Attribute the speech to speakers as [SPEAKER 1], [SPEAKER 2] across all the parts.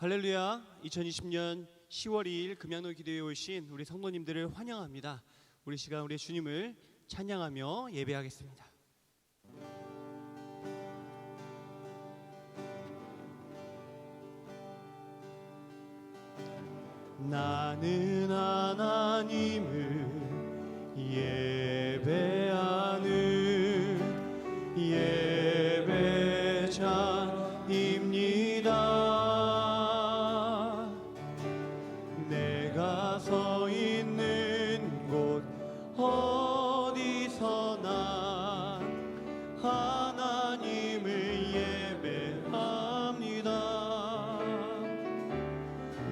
[SPEAKER 1] 할렐루야. 2020년 10월 2일 금양로 기도에 오신 우리 성도님들을 환영합니다. 우리 시간 우리 주님을 찬양하며 예배하겠습니다. 나는 하나님을 예배하는 예배자입니다. 내가 서 있는 곳 어디서나 하나님을 예배합니다.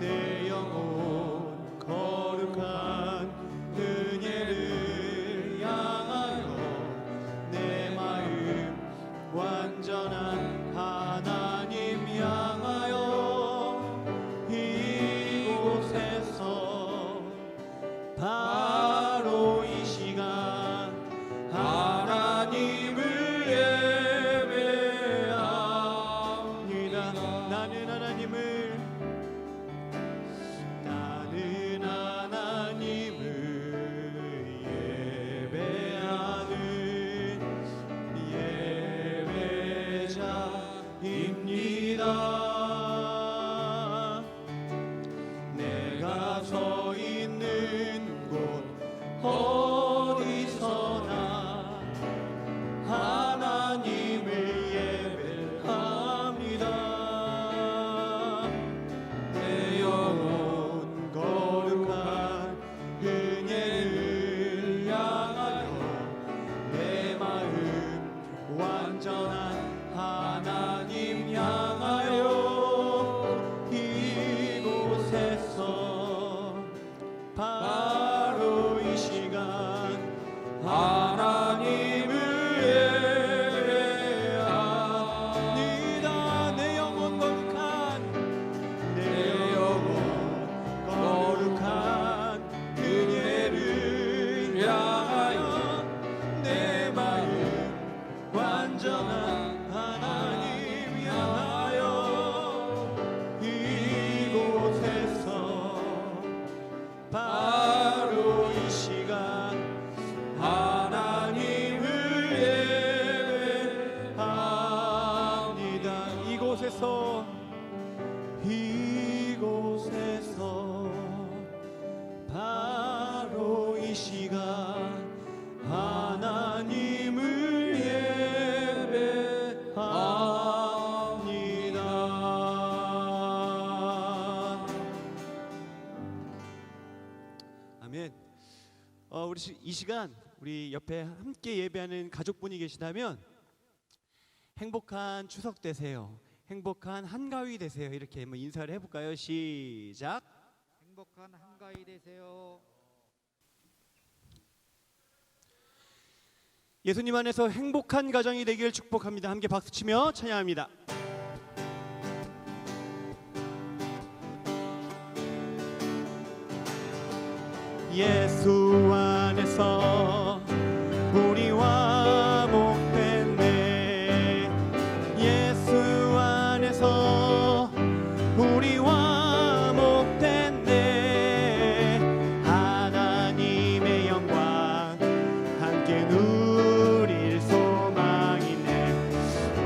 [SPEAKER 1] 내 영혼 거룩한 은혜를 향하여 내 마음 완전한 하나님 향하여 이곳에서 바로 이 시간 하나님을 예배합니다. 나는 하나님을 예배하는 예배자입니다. 내가 서 있는 곳 어디서나 하나님을 예배합니다. 내 영혼 거룩한 은혜를 향하여 내 마음 완전한 하나님 향하여 이곳에서 바로 이 시간 하나님을 예배합니다. 내 영혼 거룩한 은혜를 향하여 내 마음 완전한 하나님 향하여 이곳에서 바로 이 시간 하나님을 예배합니다. 이곳에서 바로 이 시간 하나님을 예배합니다. 아멘. 우리 이 시간 우리 옆에 함께 예배하는 가족분이 계시다면 행복한 추석 되세요. 행복한 한가위 되세요. 이렇게 한번 인사를 해볼까요? 시작.
[SPEAKER 2] 행복한 한가위 되세요.
[SPEAKER 1] 예수님 안에서 행복한 가정이 되길 축복합니다. 함께 박수치며 찬양합니다. 예수 안에서 우리와 목됐네. 예수 안에서 우리와 목됐네. 하나님의 영광 함께 누릴 소망이네.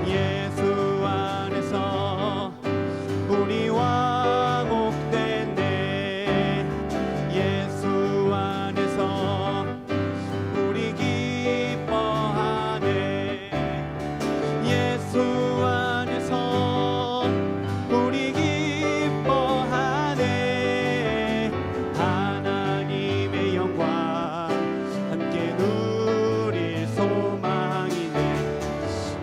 [SPEAKER 1] 예수 안에서 우리와 목됐네. 예수 안에서 우리 기뻐하네. 예수 안에서 우리 기뻐하네. 하나님의 영광 함께 누릴 소망이네.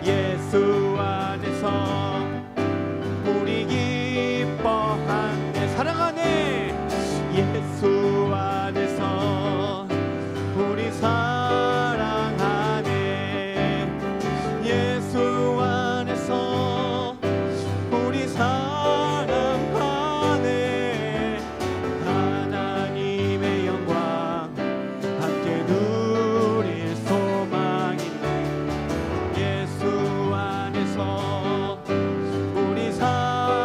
[SPEAKER 1] 예수 안에서 우리 기뻐하네. 사랑하네. 예수 안에서 우리 사랑하네. 예수 안에서 우리 사랑하네. 하나님의 영광 함께 누릴 소망이네. 예수 안에서 우리 사랑하네.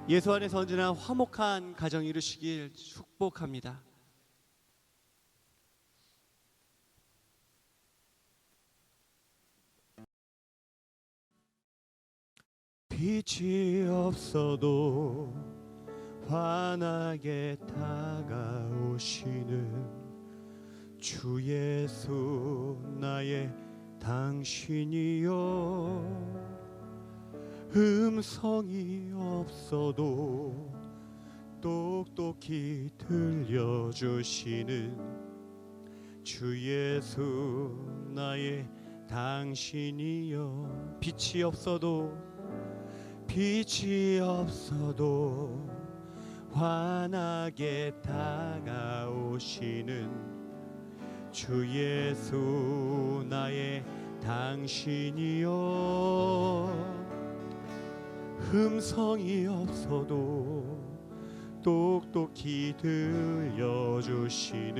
[SPEAKER 1] 예수 안에서 언제나 화목한 가정 이루시길 축복합니다. 빛이 없어도 환하게 다가오시는 주 예수 나의 당신이여, 음성이 없어도 똑똑히 들려주시는 주 예수 나의 당신이여, 빛이 없어도 환하게 다가오시는 주 예수 나의 당신이여, 음성이 없어도 똑똑히 들려주시는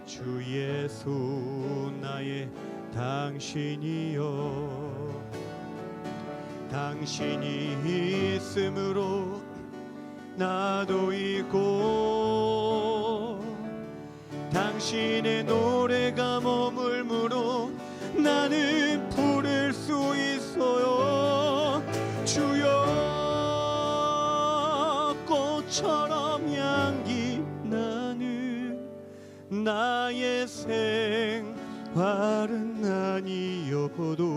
[SPEAKER 1] 주 예수 나의 당신이여, 당신이 있음으로 나도 있고, 당신의 노래가 머물므로 나는 부를 수 있어요. 주여, 꽃처럼 향기 나는 나의 생활은 아니어도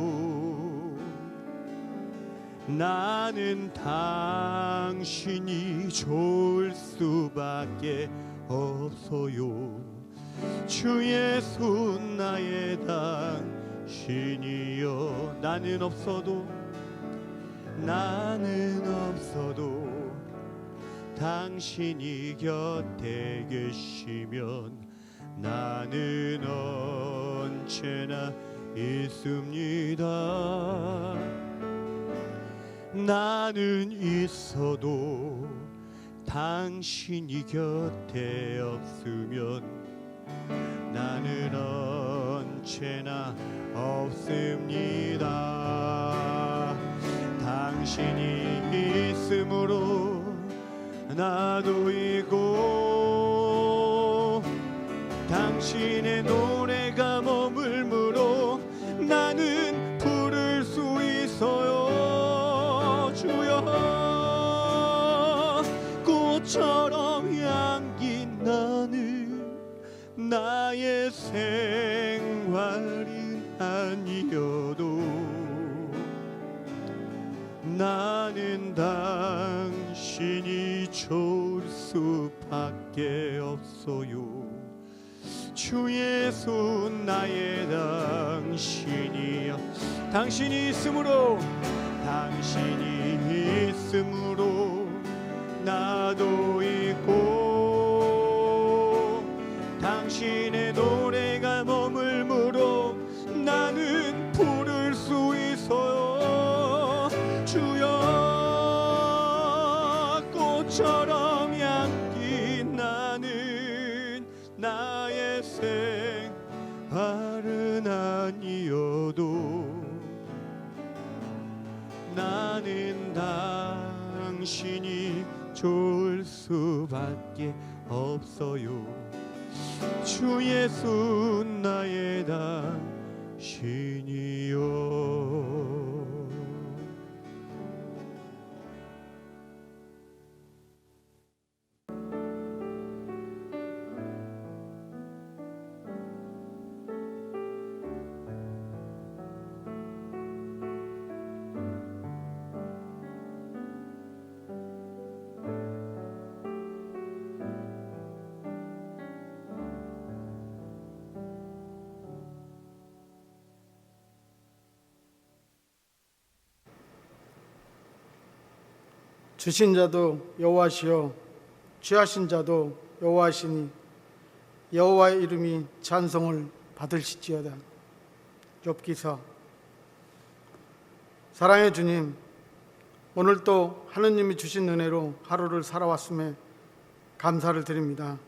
[SPEAKER 1] 나는 당신이 좋을 수밖에 없어요. 주 예수 나의 당신이여, 나는 없어도 당신이 곁에 계시면 나는 언제나 있습니다. 나는 있어도 당신이 곁에 없으면 나는 언제나 없습니다. 당신이 있음으로 나도 있고, 당신의 노래가 머물므로 나는 부를 수 있어요. 주여, 꽃처럼 향기 나는 나의 생활은 아니어도 나는 당신이 좋을 수밖에 없어요. 주 예수 나의 당신이여, 당신이 있음으로 나도 있고, 당신의 노래가 머물므로 나는 부를 수 있어요. 주여, 꽃처럼 향기 나는 나의 생활은 아니어도 나는 당신이 좋을 수밖에 없어요. 주 예수 나의 당신이요.
[SPEAKER 3] 주신 자도 여호와시요 취하신 자도 여호와시니 여호와의 이름이 찬송을 받으실지어다. 욥기서. 사랑의 주님, 오늘 또 하느님이 주신 은혜로 하루를 살아왔음에 감사를 드립니다.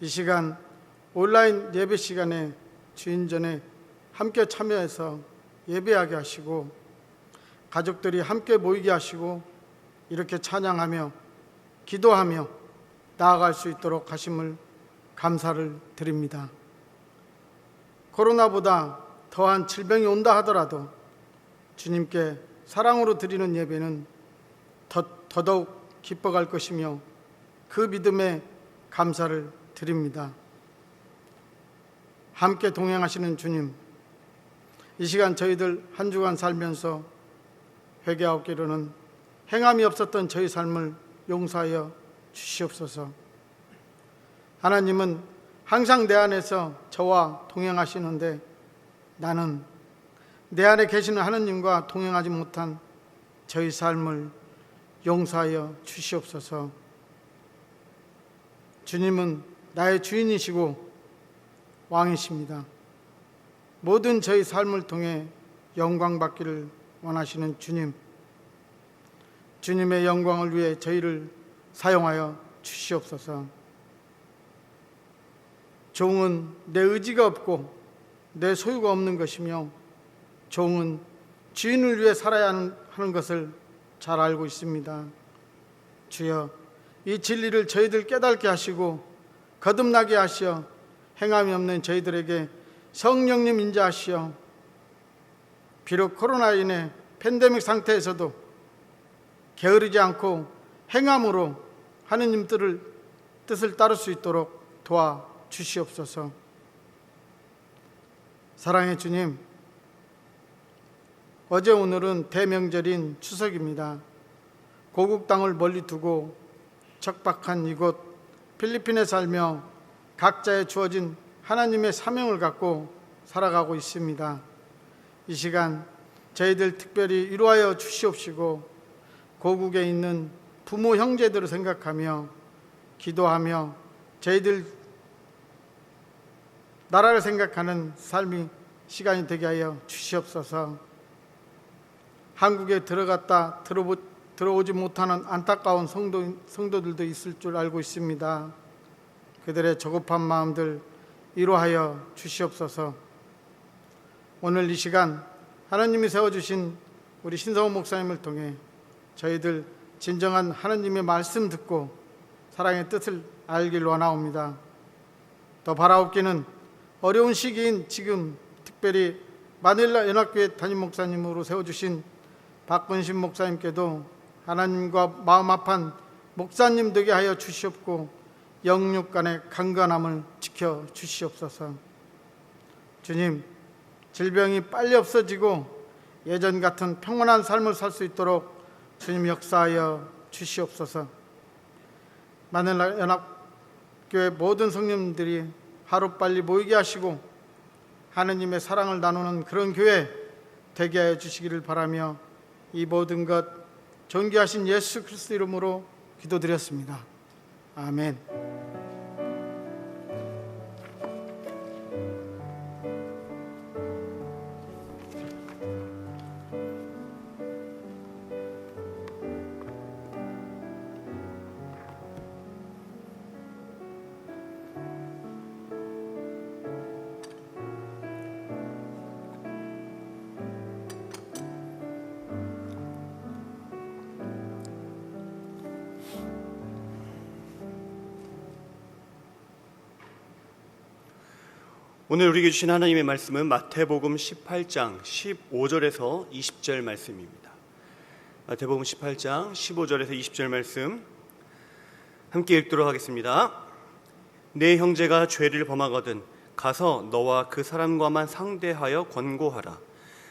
[SPEAKER 3] 이 시간 온라인 예배 시간에 주인 전에 함께 참여해서 예배하게 하시고, 가족들이 함께 모이게 하시고, 이렇게 찬양하며 기도하며 나아갈 수 있도록 하심을 감사를 드립니다. 코로나보다 더한 질병이 온다 하더라도 주님께 사랑으로 드리는 예배는 더더욱 기뻐갈 것이며 그 믿음에 감사를 드립니다. 함께 동행하시는 주님, 이 시간 저희들 한 주간 살면서 회개하옵기로는 행함이 없었던 저희 삶을 용서하여 주시옵소서. 하나님은 항상 내 안에서 저와 동행하시는데 나는 내 안에 계시는 하나님과 동행하지 못한 저희 삶을 용서하여 주시옵소서. 주님은 나의 주인이시고 왕이십니다. 모든 저희 삶을 통해 영광 받기를 원하시는 주님, 주님의 영광을 위해 저희를 사용하여 주시옵소서. 종은 내 의지가 없고 내 소유가 없는 것이며 종은 주인을 위해 살아야 하는 것을 잘 알고 있습니다. 주여, 이 진리를 저희들 깨닫게 하시고 거듭나게 하시어 행함이 없는 저희들에게 성령님 인자하시어 비록 코로나로 인해 팬데믹 상태에서도 게으르지 않고 행함으로 하느님 뜻을 따를 수 있도록 도와주시옵소서. 사랑의 주님, 어제 오늘은 대명절인 추석입니다. 고국 땅을 멀리 두고 척박한 이곳 필리핀에 살며 각자의 주어진 하나님의 사명을 갖고 살아가고 있습니다. 이 시간 저희들 특별히 위로하여 주시옵시고 고국에 있는 부모 형제들을 생각하며 기도하며 저희들 나라를 생각하는 삶이 시간이 되게 하여 주시옵소서. 한국에 들어갔다 들어오지 못하는 안타까운 성도들도 있을 줄 알고 있습니다. 그들의 조급한 마음들 위로하여 주시옵소서. 오늘 이 시간 하나님이 세워주신 우리 신성호 목사님을 통해 저희들 진정한 하나님의 말씀 듣고 사랑의 뜻을 알길 원하옵니다. 더 바라옵기는 어려운 시기인 지금 특별히 마닐라 연합교회 담임 목사님으로 세워주신 박근신 목사님께도 하나님과 마음 합한 목사님 되게 하여 주시옵고 영육 간의 강건함을 지켜 주시옵소서. 주님, 질병이 빨리 없어지고 예전 같은 평온한 삶을 살 수 있도록 주님 역사하여 주시옵소서. 마닐라 연합교회 모든 성령님들이 하루빨리 모이게 하시고 하느님의 사랑을 나누는 그런 교회 되게 하여 주시기를 바라며 이 모든 것 존귀하신 예수 그리스도 이름으로 기도드렸습니다. 아멘.
[SPEAKER 1] 오늘 우리에게 주신 하나님의 말씀은 마태복음 18장 15절에서 20절 말씀입니다. 마태복음 18장 15절에서 20절 말씀 함께 읽도록 하겠습니다. 내 형제가 죄를 범하거든 가서 너와 그 사람과만 상대하여 권고하라.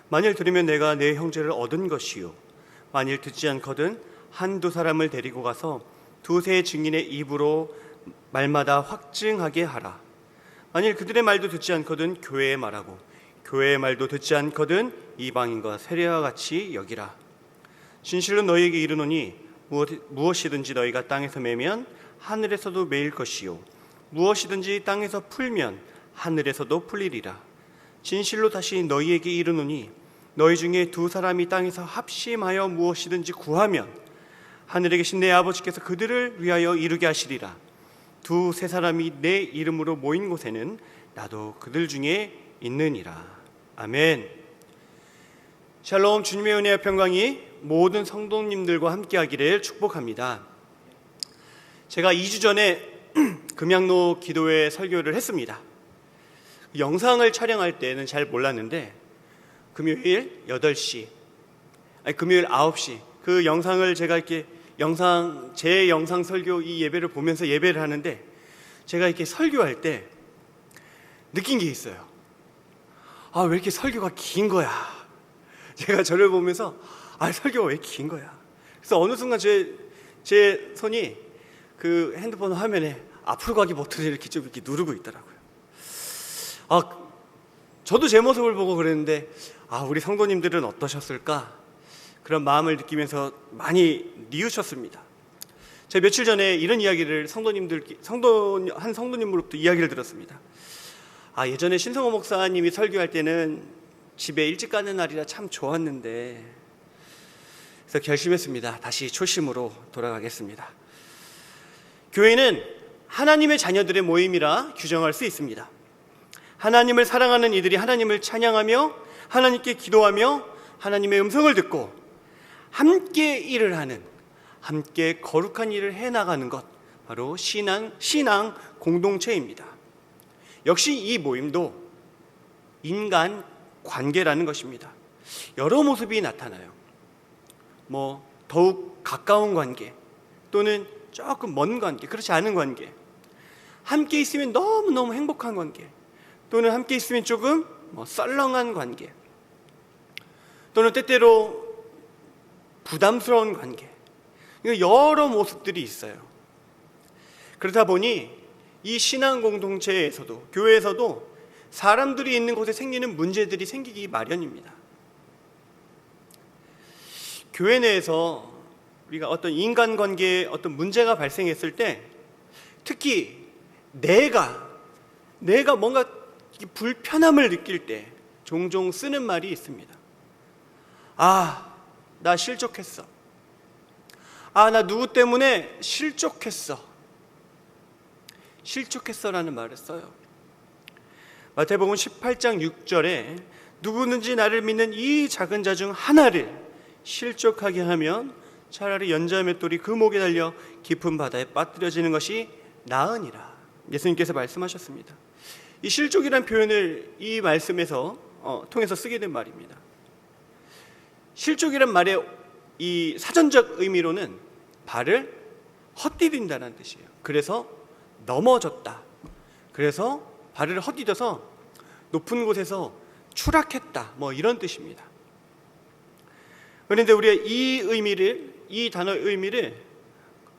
[SPEAKER 1] 만일 들으면 내가 내 형제를 얻은 것이요, 만일 듣지 않거든 한두 사람을 데리고 가서 두세 증인의 입으로 말마다 확증하게 하라. 만일 그들의 말도 듣지 않거든 교회의 말하고 교회의 말도 듣지 않거든 이방인과 세례와 같이 여기라. 진실로 너희에게 이르노니 무엇이든지 너희가 땅에서 매면 하늘에서도 매일 것이요, 무엇이든지 땅에서 풀면 하늘에서도 풀리리라. 진실로 다시 너희에게 이르노니 너희 중에 두 사람이 땅에서 합심하여 무엇이든지 구하면 하늘에 계신 내 아버지께서 그들을 위하여 이루게 하시리라. 두세 사람이 내 이름으로 모인 곳에는 나도 그들 중에 있느니라. 아멘. 샬롬, 주님의 은혜와 평강이 모든 성도님들과 함께하기를 축복합니다. 제가 2주 전에 금양로 기도회 설교를 했습니다. 영상을 촬영할 때는 잘 몰랐는데 금요일 8시, 금요일 9시 그 영상을 제가 이렇게 제 영상 설교 이 예배를 보면서 예배를 하는데 제가 이렇게 설교할 때 느낀 게 있어요. 왜 이렇게 설교가 긴 거야? 제가 저를 보면서 설교가 왜 긴 거야? 그래서 어느 순간 제 손이 그 핸드폰 화면에 앞으로 가기 버튼을 이렇게 좀 이렇게 누르고 있더라고요. 저도 제 모습을 보고 그랬는데 우리 성도님들은 어떠셨을까? 그런 마음을 느끼면서 많이 뉘우쳤습니다. 제가 며칠 전에 이런 이야기를 한 성도님으로부터 이야기를 들었습니다. 예전에 신성호 목사님이 설교할 때는 집에 일찍 가는 날이라 참 좋았는데, 그래서 결심했습니다. 다시 초심으로 돌아가겠습니다. 교회는 하나님의 자녀들의 모임이라 규정할 수 있습니다. 하나님을 사랑하는 이들이 하나님을 찬양하며 하나님께 기도하며 하나님의 음성을 듣고 함께 일을 하는, 함께 거룩한 일을 해나가는 것, 바로 신앙 공동체입니다. 역시 이 모임도 인간 관계라는 것입니다. 여러 모습이 나타나요. 더욱 가까운 관계, 또는 조금 먼 관계, 그렇지 않은 관계, 함께 있으면 너무너무 행복한 관계, 또는 함께 있으면 조금 썰렁한 관계, 또는 때때로 부담스러운 관계, 여러 모습들이 있어요. 그러다 보니 이 신앙 공동체에서도, 교회에서도 사람들이 있는 곳에 생기는 문제들이 생기기 마련입니다. 교회 내에서 우리가 어떤 인간관계에 어떤 문제가 발생했을 때, 특히 내가 뭔가 불편함을 느낄 때 종종 쓰는 말이 있습니다. 나 실족했어. 나 누구 때문에 실족했어. 실족했어라는 말을 써요. 마태복음 18장 6절에 누구든지 나를 믿는 이 작은 자 중 하나를 실족하게 하면 차라리 연자 맷돌이 그 목에 달려 깊은 바다에 빠뜨려지는 것이 나으니라. 예수님께서 말씀하셨습니다. 이 실족이라는 표현을 이 말씀에서 통해서 쓰게 된 말입니다. 실족이란 말의 이 사전적 의미로는 발을 헛디딘다는 뜻이에요. 그래서 넘어졌다. 그래서 발을 헛디뎌서 높은 곳에서 추락했다. 이런 뜻입니다. 그런데 우리가 이 단어의 의미를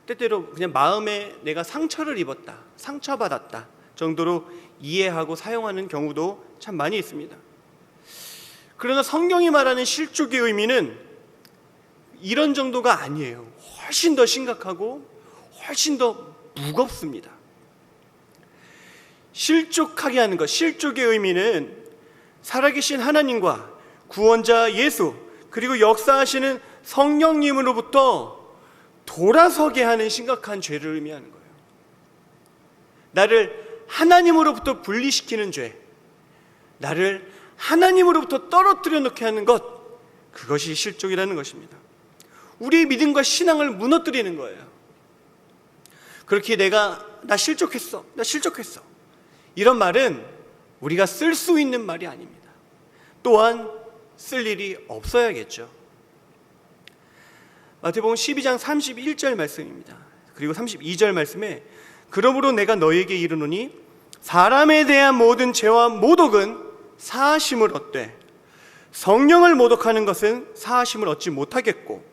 [SPEAKER 1] 때때로 그냥 마음에 내가 상처를 입었다, 상처받았다 정도로 이해하고 사용하는 경우도 참 많이 있습니다. 그러나 성경이 말하는 실족의 의미는 이런 정도가 아니에요. 훨씬 더 심각하고 훨씬 더 무겁습니다. 실족하게 하는 것, 실족의 의미는 살아계신 하나님과 구원자 예수, 그리고 역사하시는 성령님으로부터 돌아서게 하는 심각한 죄를 의미하는 거예요. 나를 하나님으로부터 분리시키는 죄, 나를 하나님으로부터 떨어뜨려 놓게 하는 것, 그것이 실족이라는 것입니다. 우리의 믿음과 신앙을 무너뜨리는 거예요. 그렇게 나 실족했어, 이런 말은 우리가 쓸 수 있는 말이 아닙니다. 또한 쓸 일이 없어야겠죠. 마태복음 12장 31절 말씀입니다. 그리고 32절 말씀에 그러므로 내가 너희에게 이르노니 사람에 대한 모든 죄와 모독은 사하심을 얻되 성령을 모독하는 것은 사하심을 얻지 못하겠고,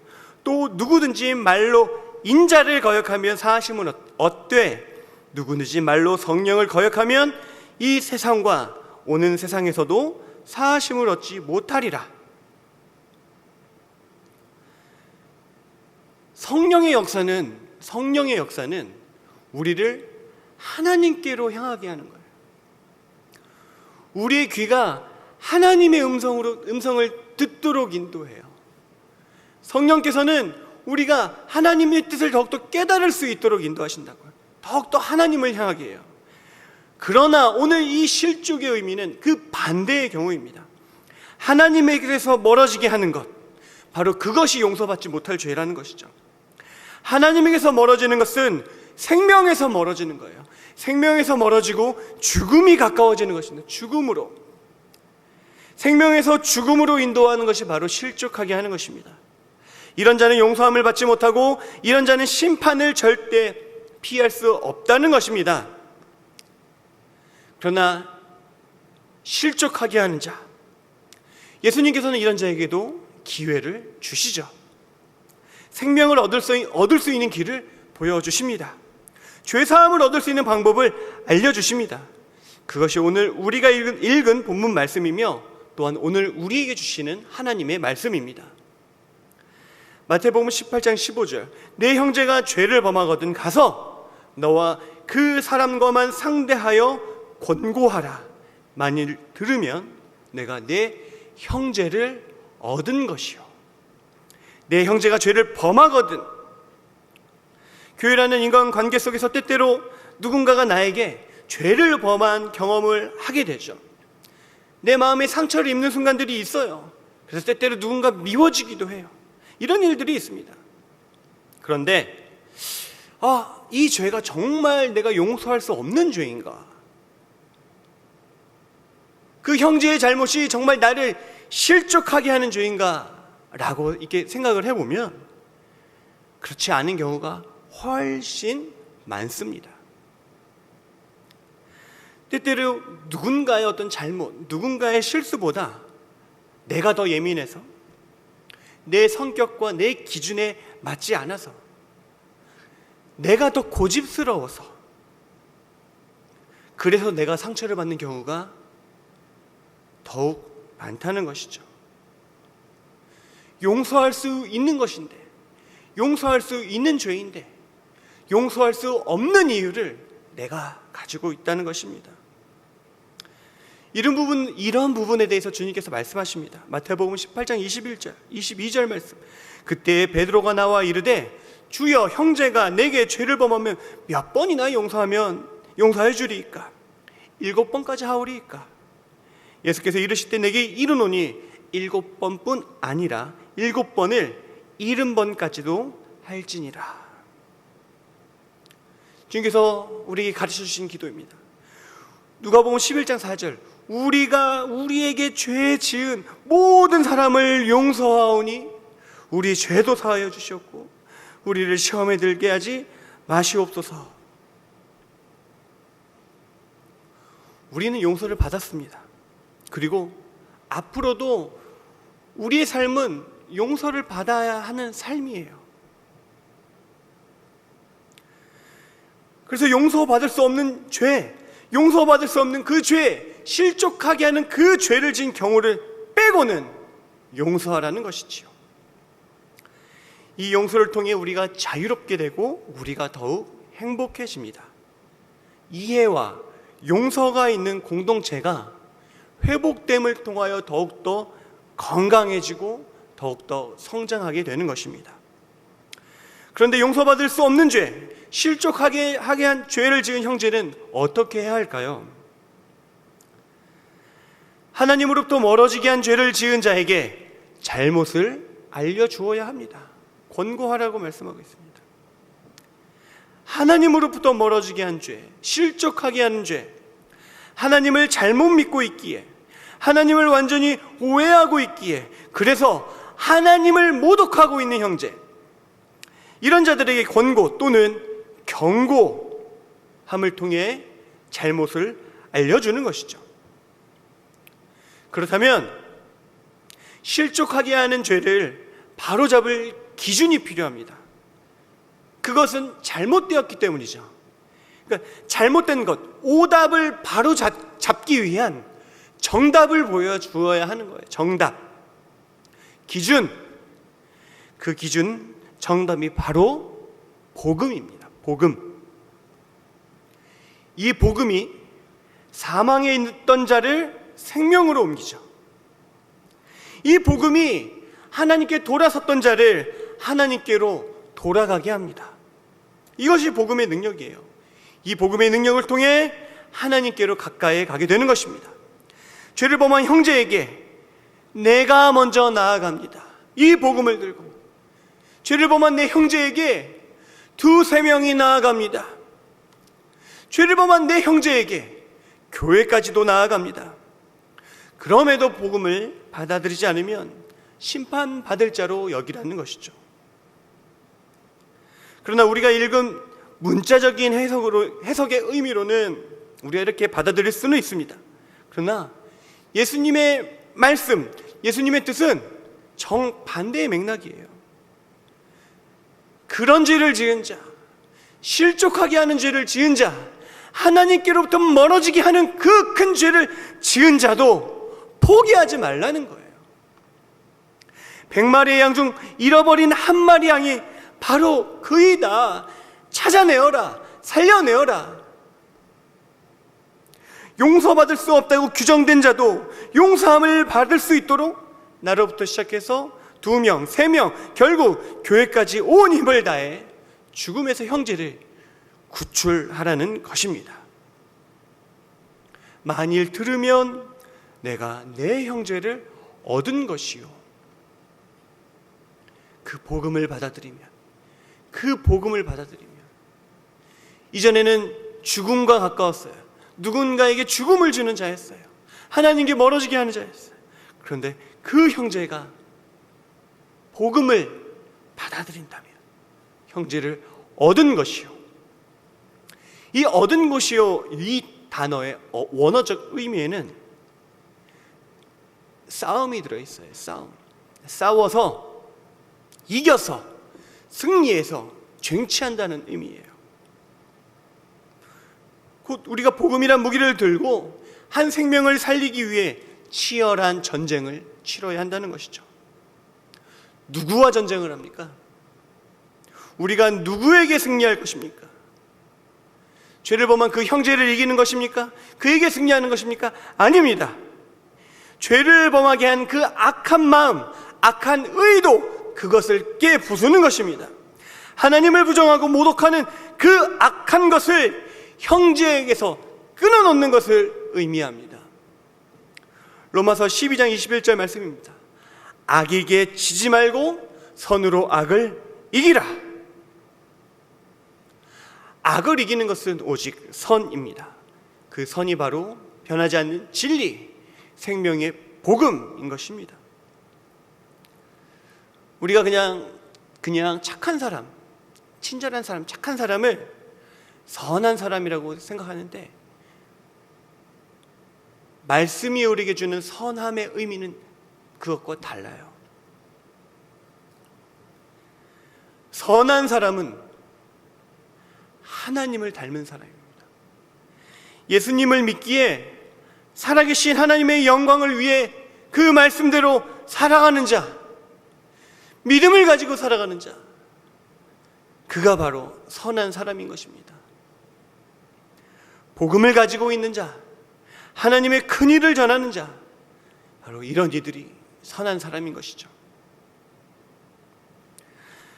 [SPEAKER 1] 또 누구든지 말로 인자를 거역하면 사하심을 얻되 누구든지 말로 성령을 거역하면 이 세상과 오는 세상에서도 사하심을 얻지 못하리라. 성령의 역사는 우리를 하나님께로 향하게 하는 거예요. 우리의 귀가 하나님의 음성을 듣도록 인도해요. 성령께서는 우리가 하나님의 뜻을 더욱더 깨달을 수 있도록 인도하신다고요. 더욱더 하나님을 향하게 해요. 그러나 오늘 이 실족의 의미는 그 반대의 경우입니다. 하나님에게서 멀어지게 하는 것, 바로 그것이 용서받지 못할 죄라는 것이죠. 하나님에게서 멀어지는 것은 생명에서 멀어지는 거예요. 생명에서 멀어지고 죽음이 가까워지는 것입니다. 죽음으로. 생명에서 죽음으로 인도하는 것이 바로 실족하게 하는 것입니다. 이런 자는 용서함을 받지 못하고 이런 자는 심판을 절대 피할 수 없다는 것입니다. 그러나 실족하게 하는 자, 예수님께서는 이런 자에게도 기회를 주시죠. 생명을 얻을 수 있는 길을 보여주십니다. 죄사함을 얻을 수 있는 방법을 알려주십니다. 그것이 오늘 우리가 읽은 본문 말씀이며 또한 오늘 우리에게 주시는 하나님의 말씀입니다. 마태복음 18장 15절, 내 형제가 죄를 범하거든 가서 너와 그 사람과만 상대하여 권고하라. 만일 들으면 내가 내 형제를 얻은 것이요. 내 형제가 죄를 범하거든. 교회라는 인간관계 속에서 때때로 누군가가 나에게 죄를 범한 경험을 하게 되죠. 내 마음에 상처를 입는 순간들이 있어요. 그래서 때때로 누군가 미워지기도 해요. 이런 일들이 있습니다. 그런데 이 죄가 정말 내가 용서할 수 없는 죄인가? 그 형제의 잘못이 정말 나를 실족하게 하는 죄인가? 라고 이렇게 생각을 해보면 그렇지 않은 경우가 훨씬 많습니다. 때때로 누군가의 어떤 잘못, 누군가의 실수보다 내가 더 예민해서 내 성격과 내 기준에 맞지 않아서 내가 더 고집스러워서 그래서 내가 상처를 받는 경우가 더욱 많다는 것이죠. 용서할 수 있는 것인데, 용서할 수 있는 죄인데 용서할 수 없는 이유를 내가 가지고 있다는 것입니다. 이런 부분에 대해서 주님께서 말씀하십니다. 마태복음 18장 21절, 22절 말씀. 그때 베드로가 나와 이르되 주여, 형제가 내게 죄를 범하면 몇 번이나 용서해 주리이까? 7번까지 하오리이까? 예수께서 이르실 때 내게 이르노니 7번뿐 아니라 7번을 70번까지도 할지니라. 주님께서 우리에게 가르쳐 주신 기도입니다. 누가복음 11장 4절, 우리가 우리에게 죄 지은 모든 사람을 용서하오니 우리 죄도 사하여 주시옵고 우리를 시험에 들게 하지 마시옵소서. 우리는 용서를 받았습니다. 그리고 앞으로도 우리의 삶은 용서를 받아야 하는 삶이에요. 그래서 용서받을 수 없는 죄, 용서받을 수 없는 그 죄, 실족하게 하는 그 죄를 지은 경우를 빼고는 용서하라는 것이지요. 이 용서를 통해 우리가 자유롭게 되고 우리가 더욱 행복해집니다. 이해와 용서가 있는 공동체가 회복됨을 통하여 더욱더 건강해지고 더욱더 성장하게 되는 것입니다. 그런데 용서받을 수 없는 죄, 실족하게 한 죄를 지은 형제는 어떻게 해야 할까요? 하나님으로부터 멀어지게 한 죄를 지은 자에게 잘못을 알려주어야 합니다. 권고하라고 말씀하고 있습니다. 하나님으로부터 멀어지게 한 죄, 실족하게 하는 죄, 하나님을 잘못 믿고 있기에, 하나님을 완전히 오해하고 있기에, 그래서 하나님을 모독하고 있는 형제, 이런 자들에게 권고 또는 경고함을 통해 잘못을 알려주는 것이죠. 그렇다면 실족하게 하는 죄를 바로잡을 기준이 필요합니다. 그것은 잘못되었기 때문이죠. 그러니까 잘못된 것, 오답을 바로 잡기 위한 정답을 보여주어야 하는 거예요. 정답, 기준, 그 기준, 정답이 바로 복음입니다. 복음. 이 복음이 사망에 있던 자를 생명으로 옮기죠. 이 복음이 하나님께 돌아섰던 자를 하나님께로 돌아가게 합니다. 이것이 복음의 능력이에요. 이 복음의 능력을 통해 하나님께로 가까이 가게 되는 것입니다. 죄를 범한 형제에게 내가 먼저 나아갑니다. 이 복음을 들고 죄를 범한 내 형제에게 두세 명이 나아갑니다. 죄를 범한 내 형제에게 교회까지도 나아갑니다. 그럼에도 복음을 받아들이지 않으면 심판받을 자로 여기라는 것이죠. 그러나 우리가 읽은 문자적인 해석의 의미로는 우리가 이렇게 받아들일 수는 있습니다. 그러나 예수님의 말씀, 예수님의 뜻은 정반대의 맥락이에요. 그런 죄를 지은 자, 실족하게 하는 죄를 지은 자, 하나님께로부터 멀어지게 하는 그 큰 죄를 지은 자도 포기하지 말라는 거예요. 100마리의 양 중 잃어버린 한 마리 양이 바로 그이다. 찾아내어라, 살려내어라. 용서받을 수 없다고 규정된 자도 용서함을 받을 수 있도록 나로부터 시작해서 2명, 3명, 결국 교회까지 온 힘을 다해 죽음에서 형제를 구출하라는 것입니다. 만일 들으면 내가 내 형제를 얻은 것이요. 그 복음을 받아들이면, 이전에는 죽음과 가까웠어요. 누군가에게 죽음을 주는 자였어요. 하나님께 멀어지게 하는 자였어요. 그런데 그 형제가 복음을 받아들인다면 형제를 얻은 것이요. 이 얻은 것이요, 이 단어의 원어적 의미에는 싸움이 들어있어요. 싸워서 이겨서 승리해서 쟁취한다는 의미예요. 곧 우리가 복음이란 무기를 들고 한 생명을 살리기 위해 치열한 전쟁을 치러야 한다는 것이죠. 누구와 전쟁을 합니까? 우리가 누구에게 승리할 것입니까? 죄를 범한 그 형제를 이기는 것입니까? 그에게 승리하는 것입니까? 아닙니다. 죄를 범하게 한 그 악한 마음, 악한 의도, 그것을 깨부수는 것입니다. 하나님을 부정하고 모독하는 그 악한 것을 형제에게서 끊어놓는 것을 의미합니다. 로마서 12장 21절 말씀입니다. 악에게 지지 말고 선으로 악을 이기라. 악을 이기는 것은 오직 선입니다. 그 선이 바로 변하지 않는 진리, 생명의 복음인 것입니다. 우리가 그냥 착한 사람, 친절한 사람, 착한 사람을 선한 사람이라고 생각하는데, 말씀이 우리에게 주는 선함의 의미는 그것과 달라요. 선한 사람은 하나님을 닮은 사람입니다. 예수님을 믿기에 살아계신 하나님의 영광을 위해 그 말씀대로 살아가는 자, 믿음을 가지고 살아가는 자, 그가 바로 선한 사람인 것입니다. 복음을 가지고 있는 자, 하나님의 큰 일을 전하는 자, 바로 이런 이들이 선한 사람인 것이죠.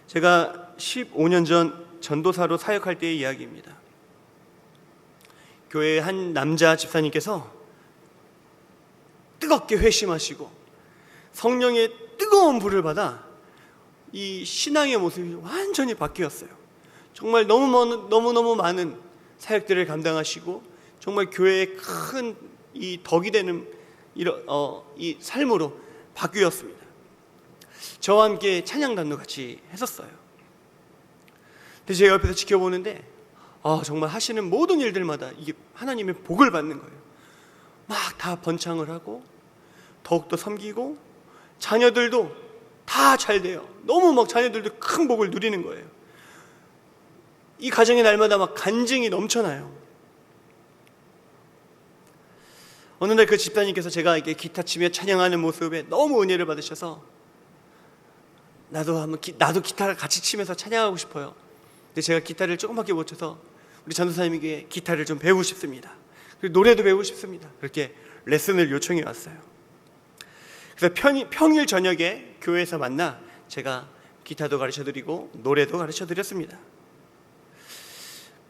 [SPEAKER 1] 제가 15년 전 전도사로 사역할 때의 이야기입니다. 교회의 한 남자 집사님께서 뜨겁게 회심하시고 성령의 뜨거운 불을 받아 이 신앙의 모습이 완전히 바뀌었어요. 정말 너무너무 많은 사역들을 감당하시고 정말 교회의 큰 이 덕이 되는 이 삶으로 바뀌었습니다. 저와 함께 찬양단도 같이 했었어요. 근데 제가 옆에서 지켜보는데 정말 하시는 모든 일들마다 이게 하나님의 복을 받는 거예요. 막 다 번창을 하고 더욱더 섬기고 자녀들도 다 잘 돼요. 너무 막 자녀들도 큰 복을 누리는 거예요. 이 가정의 날마다 막 간증이 넘쳐나요. 어느 날 그 집사님께서 제가 이렇게 기타 치며 찬양하는 모습에 너무 은혜를 받으셔서 나도 기타를 같이 치면서 찬양하고 싶어요. 근데 제가 기타를 조금밖에 못 쳐서 우리 전도사님에게 기타를 좀 배우고 싶습니다. 그리고 노래도 배우고 싶습니다. 그렇게 레슨을 요청해 왔어요. 그래서 평일 저녁에 교회에서 만나 제가 기타도 가르쳐드리고 노래도 가르쳐드렸습니다.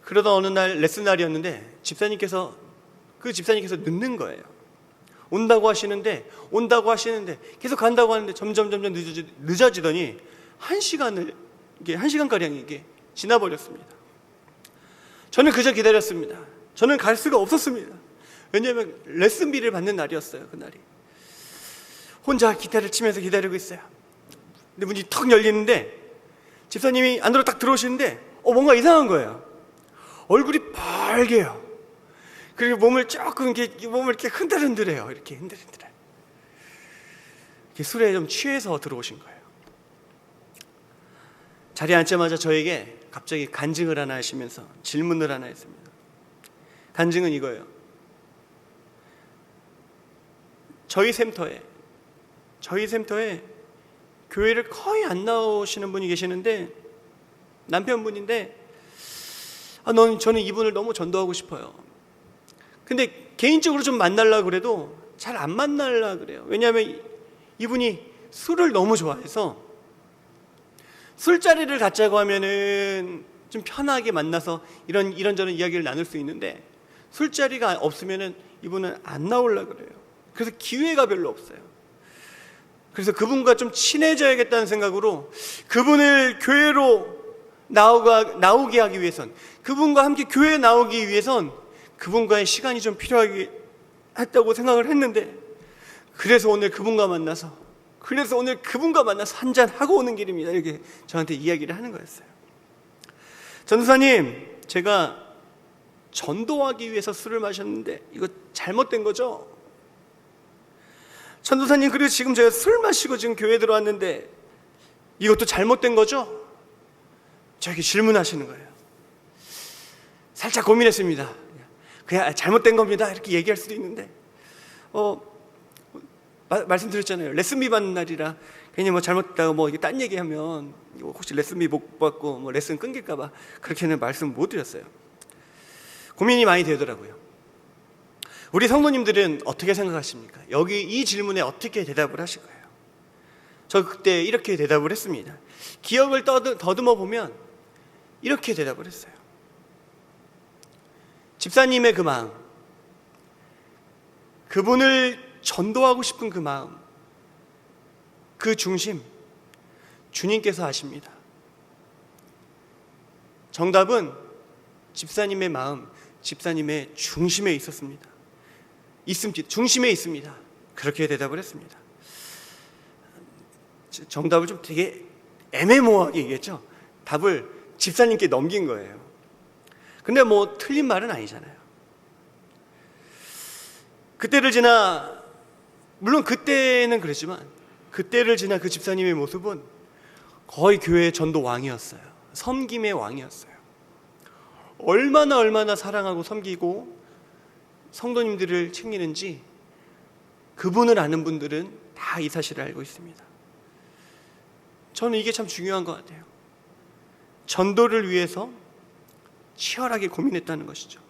[SPEAKER 1] 그러던 어느 날 레슨 날이었는데 그 집사님께서 늦는 거예요. 온다고 하시는데 계속 간다고 하는데 점점 늦어지더니 1시간가량이 이게 지나버렸습니다. 저는 그저 기다렸습니다. 저는 갈 수가 없었습니다. 왜냐하면 레슨비를 받는 날이었어요. 그날이. 혼자 기타를 치면서 기다리고 있어요. 근데 문이 턱 열리는데 집사님이 안으로 딱 들어오시는데 뭔가 이상한 거예요. 얼굴이 빨개요. 그리고 몸을 이렇게 흔들흔들해요. 이렇게 흔들흔들해. 술에 좀 취해서 들어오신 거예요. 자리에 앉자마자 저에게 갑자기 간증을 하나 하시면서 질문을 하나 했습니다. 간증은 이거예요. 저희 센터에 교회를 거의 안 나오시는 분이 계시는데 남편분인데 저는 이분을 너무 전도하고 싶어요. 근데 개인적으로 좀 만나려고 그래도 잘 안 만나려고 그래요. 왜냐하면 이분이 술을 너무 좋아해서 술자리를 갖자고 하면은 좀 편하게 만나서 이런저런 이야기를 나눌 수 있는데 술자리가 없으면은 이분은 안 나오려고 그래요. 그래서 기회가 별로 없어요. 그래서 그분과 좀 친해져야겠다는 생각으로 그분을 교회로 나오게 하기 위해선, 그분과 함께 교회에 나오기 위해선 그분과의 시간이 좀 필요하다고 생각을 했는데, 그래서 오늘 그분과 만나서 한잔하고 오는 길입니다. 이렇게 저한테 이야기를 하는 거였어요. 전도사님, 제가 전도하기 위해서 술을 마셨는데 이거 잘못된 거죠? 전도사님, 그리고 지금 제가 술 마시고 지금 교회 들어왔는데 이것도 잘못된 거죠? 저에게 질문하시는 거예요. 살짝 고민했습니다. 그냥 잘못된 겁니다 이렇게 얘기할 수도 있는데 말씀드렸잖아요. 레슨비 받는 날이라 괜히 잘못했다고 이게 딴 얘기하면 혹시 레슨비 못 받고 레슨 끊길까 봐 그렇게는 말씀 못 드렸어요. 고민이 많이 되더라고요. 우리 성도님들은 어떻게 생각하십니까? 여기 이 질문에 어떻게 대답을 하실 거예요? 저 그때 이렇게 대답을 했습니다. 기억을 더듬어 보면 이렇게 대답을 했어요. 집사님의 그 마음, 그분을 전도하고 싶은 그 마음, 그 중심, 주님께서 아십니다. 정답은 집사님의 마음, 집사님의 중심에 있었습니다. 중심에 있습니다. 그렇게 대답을 했습니다. 정답을 좀 되게 애매모호하게 얘기했죠. 답을 집사님께 넘긴 거예요. 근데 틀린 말은 아니잖아요. 물론 그때는 그랬지만 그때를 지나 그 집사님의 모습은 거의 교회의 전도 왕이었어요. 섬김의 왕이었어요. 얼마나 사랑하고 섬기고 성도님들을 챙기는지 그분을 아는 분들은 다 이 사실을 알고 있습니다. 저는 이게 참 중요한 것 같아요. 전도를 위해서 치열하게 고민했다는 것이죠.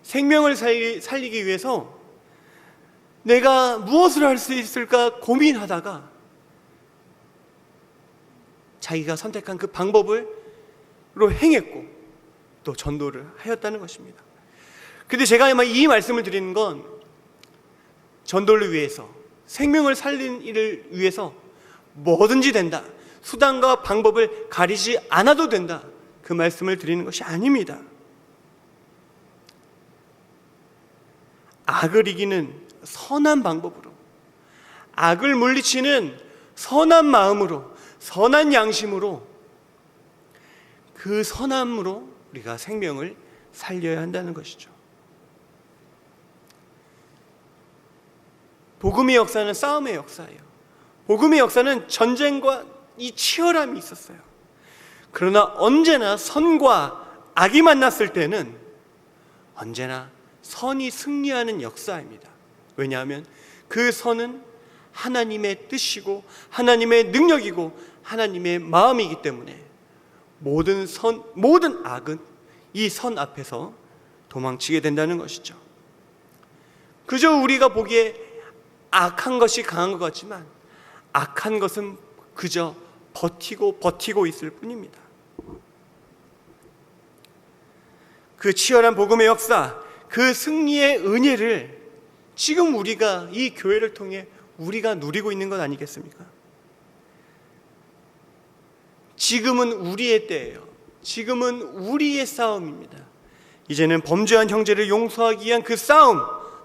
[SPEAKER 1] 생명을 살리기 위해서 내가 무엇을 할 수 있을까 고민하다가 자기가 선택한 그 방법으로 행했고 또 전도를 하였다는 것입니다. 근데 제가 이 말씀을 드리는 건 전도를 위해서, 생명을 살린 일을 위해서 뭐든지 된다, 수단과 방법을 가리지 않아도 된다, 그 말씀을 드리는 것이 아닙니다. 악을 이기는 선한 방법으로, 악을 물리치는 선한 마음으로, 선한 양심으로, 그 선함으로 우리가 생명을 살려야 한다는 것이죠. 복음의 역사는 싸움의 역사예요. 복음의 역사는 전쟁과 이 치열함이 있었어요. 그러나 언제나 선과 악이 만났을 때는 언제나 선이 승리하는 역사입니다. 왜냐하면 그 선은 하나님의 뜻이고 하나님의 능력이고 하나님의 마음이기 때문에 모든 악은 이 선 앞에서 도망치게 된다는 것이죠. 그저 우리가 보기에 악한 것이 강한 것 같지만 악한 것은 그저 버티고 있을 뿐입니다. 그 치열한 복음의 역사, 그 승리의 은혜를 지금 우리가 이 교회를 통해 우리가 누리고 있는 것 아니겠습니까? 지금은 우리의 때예요. 지금은 우리의 싸움입니다. 이제는 범죄한 형제를 용서하기 위한 그 싸움,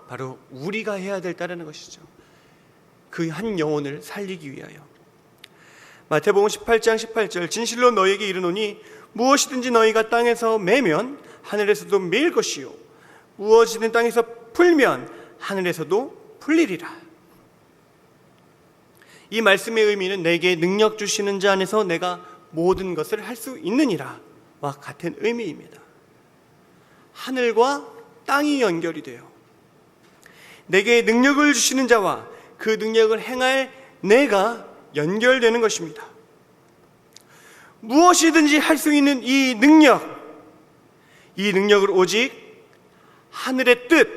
[SPEAKER 1] 바로 우리가 해야 될다라는 것이죠. 그 한 영혼을 살리기 위하여. 마태복음 18장 18절, 진실로 너희에게 이르노니 무엇이든지 너희가 땅에서 매면 하늘에서도 매일 것이요 무엇이든 땅에서 풀면 하늘에서도 풀리리라. 이 말씀의 의미는 내게 능력 주시는 자 안에서 내가 모든 것을 할 수 있느니라 와 같은 의미입니다. 하늘과 땅이 연결이 돼요. 내게 능력을 주시는 자와 그 능력을 행할 내가 연결되는 것입니다. 무엇이든지 할 수 있는 이 능력을 오직 하늘의 뜻,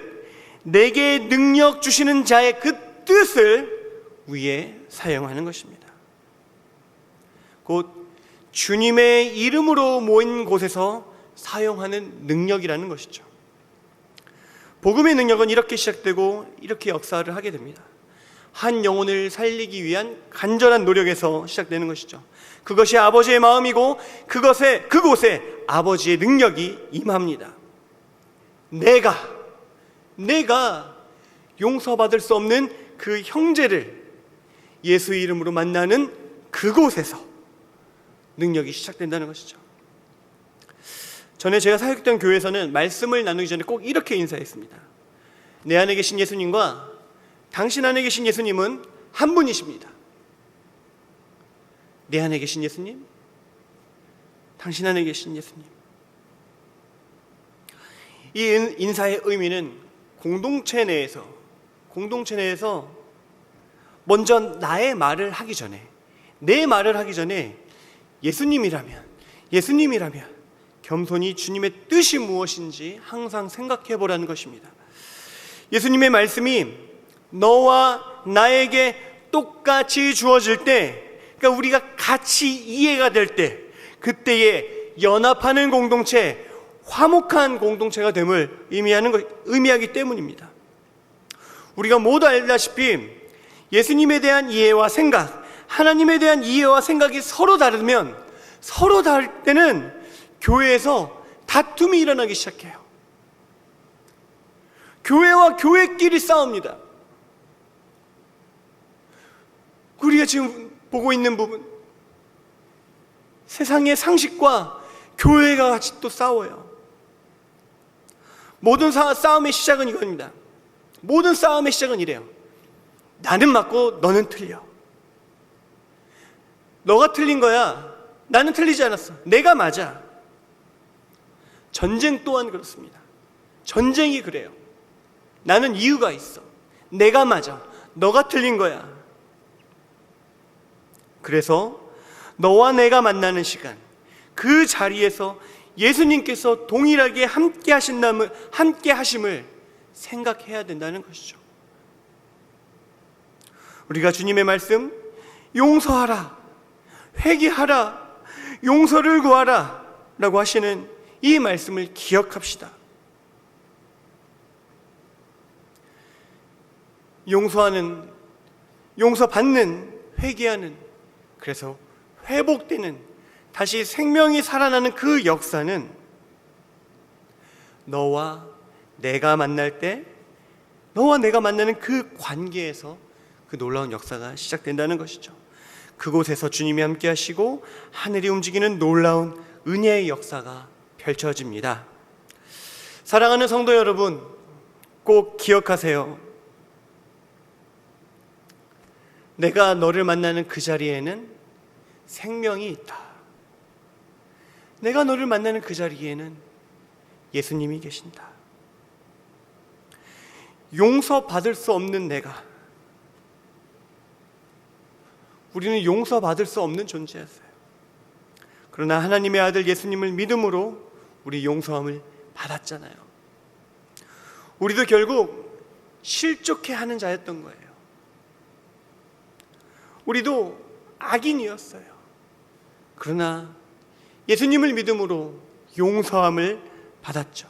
[SPEAKER 1] 내게 능력 주시는 자의 그 뜻을 위해 사용하는 것입니다. 곧 주님의 이름으로 모인 곳에서 사용하는 능력이라는 것이죠. 복음의 능력은 이렇게 시작되고 이렇게 역사를 하게 됩니다. 한 영혼을 살리기 위한 간절한 노력에서 시작되는 것이죠. 그것이 아버지의 마음이고 그곳에 아버지의 능력이 임합니다. 내가 용서받을 수 없는 그 형제를 예수의 이름으로 만나는 그곳에서 능력이 시작된다는 것이죠. 전에 제가 사역했던 교회에서는 말씀을 나누기 전에 꼭 이렇게 인사했습니다. 내 안에 계신 예수님과 당신 안에 계신 예수님은 한 분이십니다. 내 안에 계신 예수님, 당신 안에 계신 예수님. 이 인사의 의미는 공동체 내에서 먼저 나의 말을 하기 전에, 내 말을 하기 전에 예수님이라면 겸손히 주님의 뜻이 무엇인지 항상 생각해 보라는 것입니다. 예수님의 말씀이 너와 나에게 똑같이 주어질 때, 그러니까 우리가 같이 이해가 될 때, 그때에 연합하는 공동체, 화목한 공동체가 됨을 의미하기 때문입니다. 우리가 모두 알다시피 예수님에 대한 이해와 생각, 하나님에 대한 이해와 생각이 서로 다르면, 서로 다를 때는 교회에서 다툼이 일어나기 시작해요. 교회와 교회끼리 싸웁니다. 우리가 지금 보고 있는 부분, 세상의 상식과 교회가 같이 또 싸워요. 모든 싸움의 시작은 이겁니다. 모든 싸움의 시작은 이래요. 나는 맞고 너는 틀려. 너가 틀린 거야. 나는 틀리지 않았어. 내가 맞아. 전쟁 또한 그렇습니다. 전쟁이 그래요. 나는 이유가 있어. 내가 맞아. 너가 틀린 거야. 그래서 너와 내가 만나는 시간, 그 자리에서 예수님께서 동일하게 함께 하심을 생각해야 된다는 것이죠. 우리가 주님의 말씀, 용서하라, 회개하라, 용서를 구하라 라고 하시는 이 말씀을 기억합시다. 용서하는, 용서받는, 회개하는, 그래서 회복되는, 다시 생명이 살아나는 그 역사는 너와 내가 만날 때, 너와 내가 만나는 그 관계에서 그 놀라운 역사가 시작된다는 것이죠. 그곳에서 주님이 함께 하시고 하늘이 움직이는 놀라운 은혜의 역사가 펼쳐집니다. 사랑하는 성도 여러분, 꼭 기억하세요. 내가 너를 만나는 그 자리에는 생명이 있다. 내가 너를 만나는 그 자리에는 예수님이 계신다. 용서받을 수 없는 내가, 우리는 용서받을 수 없는 존재였어요. 그러나 하나님의 아들 예수님을 믿음으로 우리 용서함을 받았잖아요. 우리도 결국 실족해하는 자였던 거예요. 우리도 악인이었어요. 그러나 예수님을 믿음으로 용서함을 받았죠.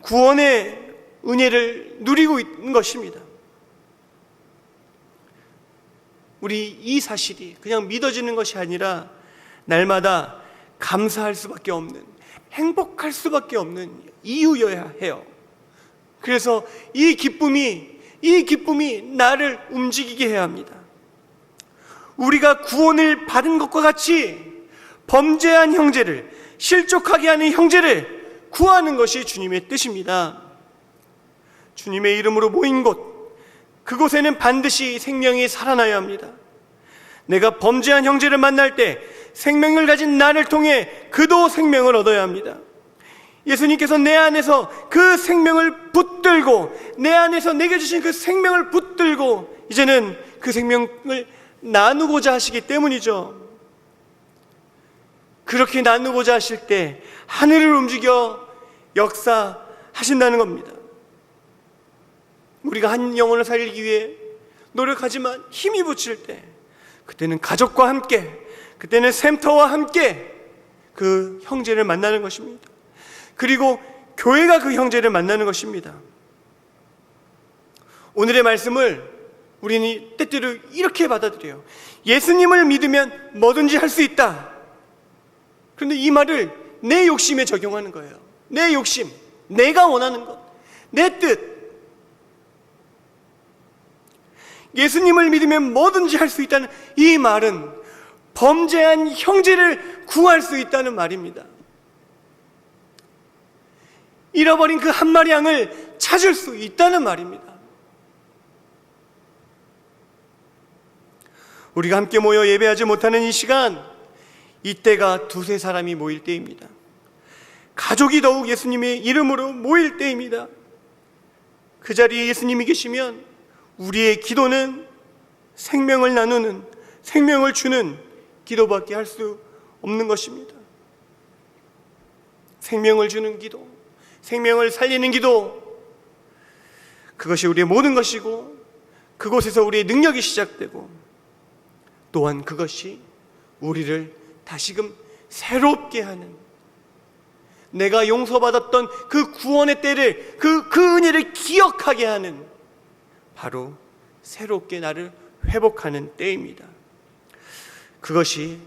[SPEAKER 1] 구원의 은혜를 누리고 있는 것입니다. 우리 이 사실이 그냥 믿어지는 것이 아니라 날마다 감사할 수밖에 없는, 행복할 수밖에 없는 이유여야 해요. 그래서 이 기쁨이 나를 움직이게 해야 합니다. 우리가 구원을 받은 것과 같이 범죄한 형제를, 실족하게 하는 형제를 구하는 것이 주님의 뜻입니다. 주님의 이름으로 모인 곳, 그곳에는 반드시 생명이 살아나야 합니다. 내가 범죄한 형제를 만날 때 생명을 가진 나를 통해 그도 생명을 얻어야 합니다. 예수님께서 내 안에서 그 생명을 붙들고, 내 안에서 내게 주신 그 생명을 붙들고 이제는 그 생명을 나누고자 하시기 때문이죠. 그렇게 나누고자 하실 때 하늘을 움직여 역사하신다는 겁니다. 우리가 한 영혼을 살리기 위해 노력하지만 힘이 붙일 때, 그때는 가족과 함께, 그때는 샘터와 함께 그 형제를 만나는 것입니다. 그리고 교회가 그 형제를 만나는 것입니다. 오늘의 말씀을 우리는 때때로 이렇게 받아들여요. 예수님을 믿으면 뭐든지 할 수 있다. 그런데 이 말을 내 욕심에 적용하는 거예요. 내 욕심, 내가 원하는 것, 내 뜻. 예수님을 믿으면 뭐든지 할 수 있다는 이 말은 범죄한 형제를 구할 수 있다는 말입니다. 잃어버린 그 한 마리 양을 찾을 수 있다는 말입니다. 우리가 함께 모여 예배하지 못하는 이 시간, 이때가 두세 사람이 모일 때입니다. 가족이 더욱 예수님의 이름으로 모일 때입니다. 그 자리에 예수님이 계시면 우리의 기도는 생명을 나누는, 생명을 주는 기도밖에 할 수 없는 것입니다. 생명을 주는 기도, 생명을 살리는 기도, 그것이 우리의 모든 것이고, 그곳에서 우리의 능력이 시작되고, 또한 그것이 우리를 다시금 새롭게 하는, 내가 용서받았던 그 구원의 때를, 그 은혜를 기억하게 하는, 바로 새롭게 나를 회복하는 때입니다. 그것이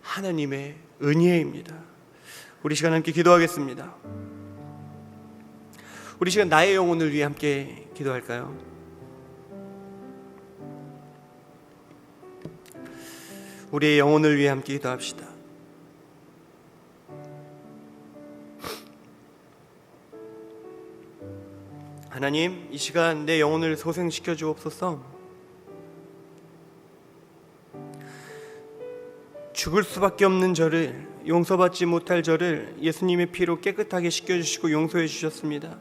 [SPEAKER 1] 하나님의 은혜입니다. 우리 시간 함께 기도하겠습니다. 우리 시간 나의 영혼을 위해 함께 기도할까요? 우리의 영혼을 위해 함께 기도합시다. 하나님, 이 시간 내 영혼을 소생시켜 주옵소서. 죽을 수밖에 없는 저를, 용서받지 못할 저를 예수님의 피로 깨끗하게 씻겨주시고 용서해 주셨습니다.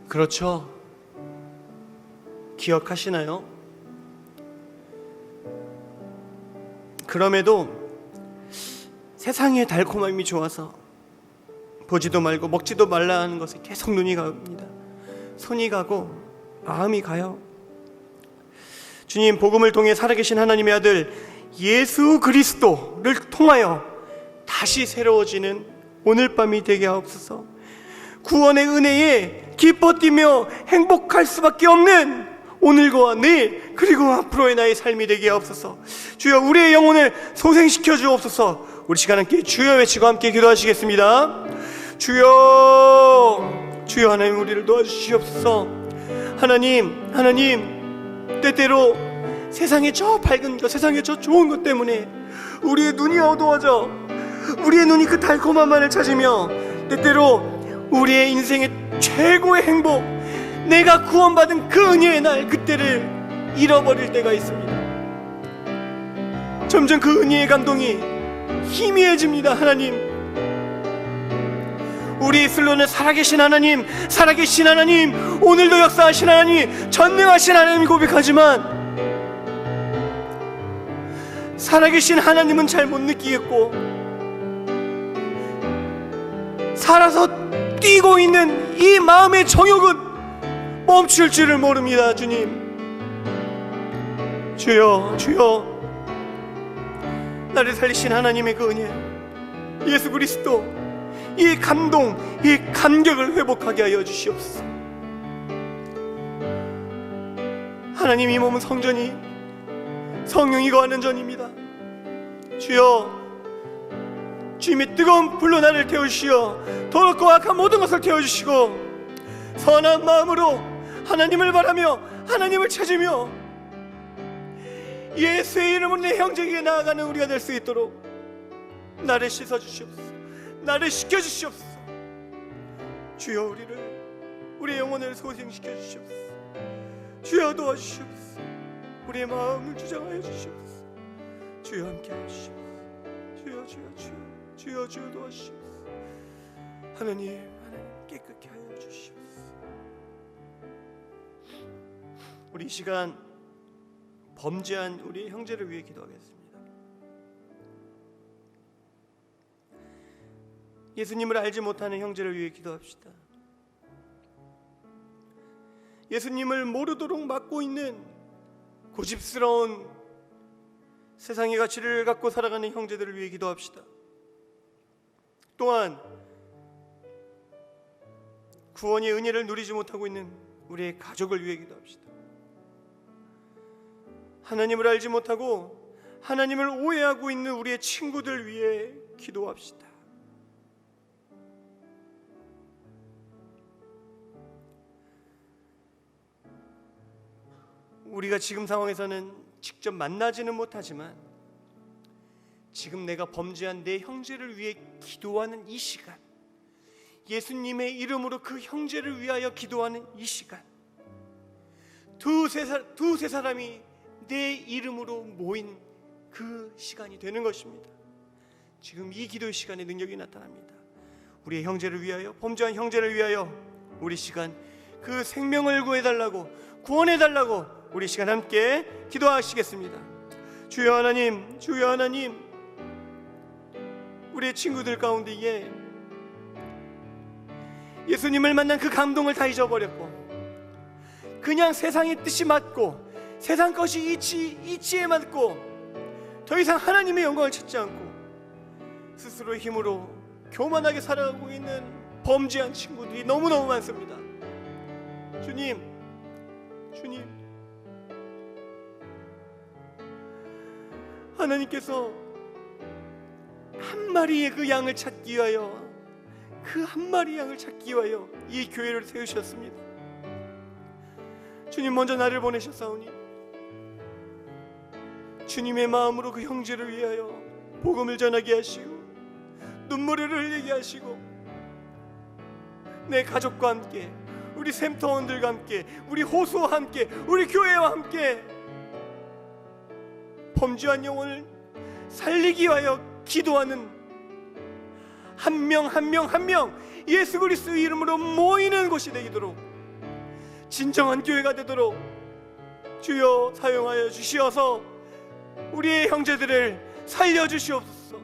[SPEAKER 1] 그렇죠? 기억하시나요? 그럼에도 세상의 달콤함이 좋아서 보지도 말고 먹지도 말라 하는 것에 계속 눈이 갑니다. 손이 가고 마음이 가요. 주님, 복음을 통해 살아계신 하나님의 아들 예수 그리스도를 통하여 다시 새로워지는 오늘 밤이 되게 하옵소서. 구원의 은혜에 기뻐 뛰며 행복할 수밖에 없는 오늘과 내일, 그리고 앞으로의 나의 삶이 되게 하옵소서. 주여, 우리의 영혼을 소생시켜 주옵소서. 우리 시간 함께 주여 외치고 함께 기도하시겠습니다. 주여, 주여, 하나님 우리를 도와주시옵소서. 하나님, 때때로 세상의 저 밝은 것, 세상의 저 좋은 것 때문에 우리의 눈이 어두워져, 우리의 눈이 그 달콤함만을 찾으며 때때로 우리의 인생의 최고의 행복, 내가 구원받은 그 은혜의 날, 그때를 잃어버릴 때가 있습니다. 점점 그 은혜의 감동이 희미해집니다. 하나님, 우리 슬로는 살아계신 하나님, 오늘도 역사하신 하나님, 전능하신 하나님 고백하지만 살아계신 하나님은 잘 못 느끼겠고, 살아서 뛰고 있는 이 마음의 정욕은 멈출 줄을 모릅니다. 주님, 주여, 나를 살리신 하나님의 그 은혜, 예수 그리스도, 이 감동, 이 감격을 회복하게 하여 주시옵소서. 하나님, 이 몸은 성전이, 성령이 거하는 전입니다. 주여, 주님의 뜨거운 불로 나를 태우시어 더럽고 악한 모든 것을 태워주시고 선한 마음으로 하나님을 바라며 하나님을 찾으며 예수의 이름으로 내 형제에게 나아가는 우리가 될 수 있도록 나를 씻어주시옵소서. 나를 시켜주시옵소서. 주여, 우리의 영혼을 소생시켜 주시옵소서. 주여, 도와주시옵소서. 우리의 마음을 주장하여 주시옵소서. 주여, 함께하여 주시옵소서. 주여 도와주시옵소서. 하나님 깨끗게 하여 주시옵소서. 우리 이 시간 범죄한 우리 형제를 위해 기도하겠습니다. 예수님을 알지 못하는 형제를 위해 기도합시다. 예수님을 모르도록 막고 있는 고집스러운 세상의 가치를 갖고 살아가는 형제들을 위해 기도합시다. 또한 구원의 은혜를 누리지 못하고 있는 우리의 가족을 위해 기도합시다. 하나님을 알지 못하고 하나님을 오해하고 있는 우리의 친구들 위해 기도합시다. 우리가 지금 상황에서는 직접 만나지는 못하지만 지금 내가 범죄한 내 형제를 위해 기도하는 이 시간, 예수님의 이름으로 그 형제를 위하여 기도하는 이 시간, 두세 사람이 내 이름으로 모인 그 시간이 되는 것입니다. 지금 이 기도의 시간에 능력이 나타납니다. 우리의 형제를 위하여, 범죄한 형제를 위하여 우리 시간 그 생명을 구해달라고, 구원해달라고 우리 시간 함께 기도하시겠습니다. 주여 하나님, 주여 하나님, 우리의 친구들 가운데에 예수님을 만난 그 감동을 다 잊어버렸고 그냥 세상의 뜻이 맞고 세상 것이 이치에 맞고 더 이상 하나님의 영광을 찾지 않고 스스로의 힘으로 교만하게 살아가고 있는 범죄한 친구들이 너무너무 많습니다. 주님, 하나님께서 한 마리의 그 양을 찾기 위하여, 그 한 마리 양을 찾기 위하여 이 교회를 세우셨습니다. 주님, 먼저 나를 보내셨사오니 주님의 마음으로 그 형제를 위하여 복음을 전하게 하시고 눈물을 흘리게 하시고 내 가족과 함께, 우리 샘터원들과 함께, 우리 호수와 함께, 우리 교회와 함께 범죄한 영혼을 살리기 위하여 기도하는 한 명 한 명 예수 그리스도의 이름으로 모이는 곳이 되도록, 진정한 교회가 되도록 주여 사용하여 주시어서 우리의 형제들을 살려주시옵소서.